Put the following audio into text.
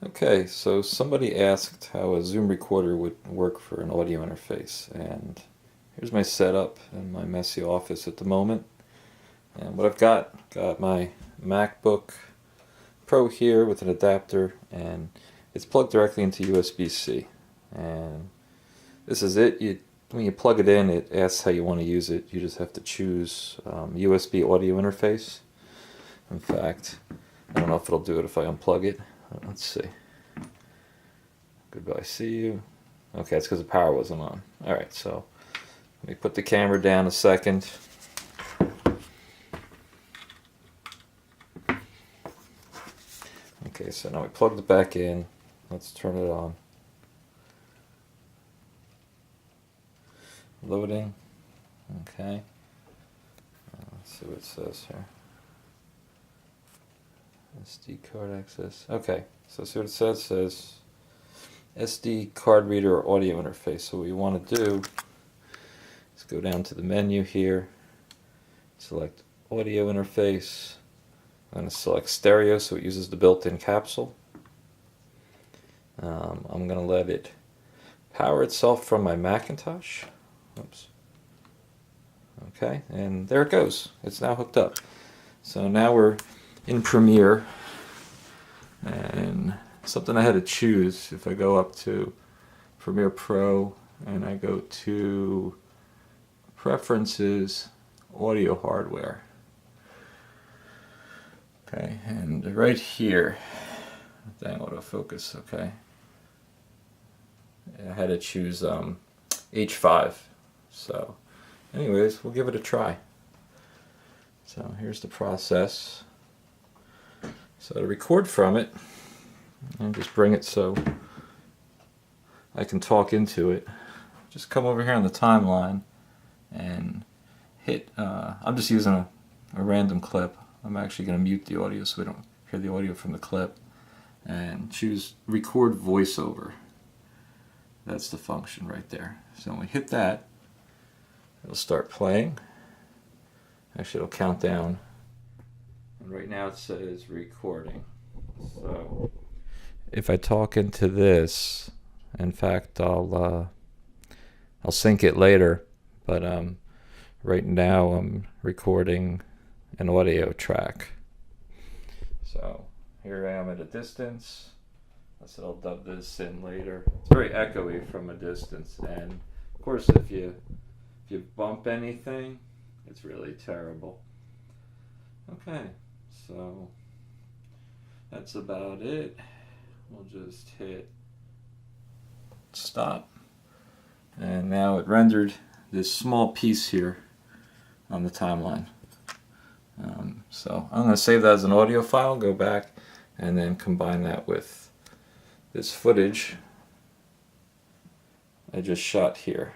Okay, so somebody asked how a Zoom recorder would work for an audio interface, and here's my setup in my messy office at the moment. And what I've got my MacBook Pro here with an adapter, and it's plugged directly into USB-C. And this is it. When you plug it in, it asks how you want to use it. You just have to choose USB audio interface. In fact, I don't know if it'll do it if I unplug it. Let's see. Goodbye, see you. Okay, it's because the power wasn't on. Alright, so let me put the camera down a second. Okay, so now we plugged it back in. Let's turn it on. Loading. Okay. Let's see what it says here. SD card access. Okay, so see what it says? It says SD card reader or audio interface. So what you want to do is go down to the menu here, select audio interface. I'm going to select stereo so it uses the built-in capsule. I'm going to let it power itself from my Macintosh. Oops. Okay, and there it goes. It's now hooked up. So now we're in Premiere, and something I had to choose. If I go up to Premiere Pro and I go to Preferences, Audio Hardware. Okay, and right here, dang, autofocus, okay. I had to choose H5. So anyways, we'll give it a try. So here's the process. So to record from it, and just bring it so I can talk into it, just come over here on the timeline and hit, I'm just using a random clip. I'm actually going to mute the audio so we don't hear the audio from the clip, and choose record voiceover. That's the function right there. So when we hit that, it'll start playing. Actually, it'll count down. And right now it says recording. So if I talk into this, in fact, I'll sync it later. But right now I'm recording an audio track. So here I am at a distance. I said I'll dub this in later. It's very echoey from a distance, and of course if you bump anything, it's really terrible. Okay, so that's about it. We'll just hit stop, and now it rendered this small piece here on the timeline. So I'm going to save that as an audio file, go back, and then combine that with this footage I just shot here.